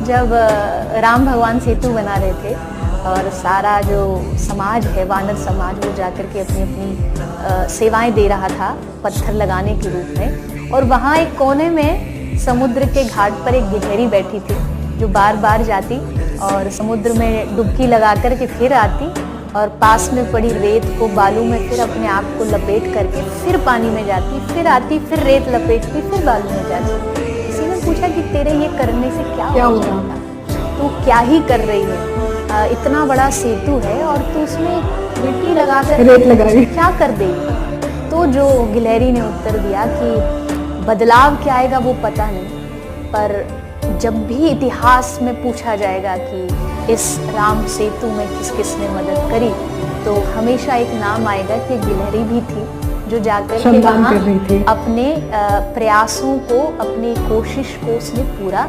जब राम भगवान सेतु बना रहे थे और सारा जो समाज है, वानर समाज, वो जाकर के अपनी अपनी सेवाएं दे रहा था पत्थर लगाने के रूप में। और वहाँ एक कोने में समुद्र के घाट पर एक गिलहरी बैठी थी जो बार बार जाती और समुद्र में डुबकी लगा कर के फिर आती और पास में पड़ी रेत को, बालू में फिर अपने आप को लपेट करके फिर पानी में जाती, फिर आती, फिर रेत लपेटती, फिर बालू में जाती। किसी ने पूछा कि तेरे ये करने से क्या हो रहा था, तू क्या ही कर रही है, इतना बड़ा सेतु है और तू उसमें मिट्टी लगा कर रेत लगा रही, क्या कर देगी। तो जो गिलहरी ने उत्तर दिया कि बदलाव क्या आएगा वो पता नहीं, पर जब भी इतिहास में पूछा जाएगा कि इस राम सेतु में किस किस ने मदद करी, तो हमेशा एक नाम आएगा कि गिलहरी भी थी जो जाकर के वहाँ अपने प्रयासों को, अपनी कोशिश को उसने पूरा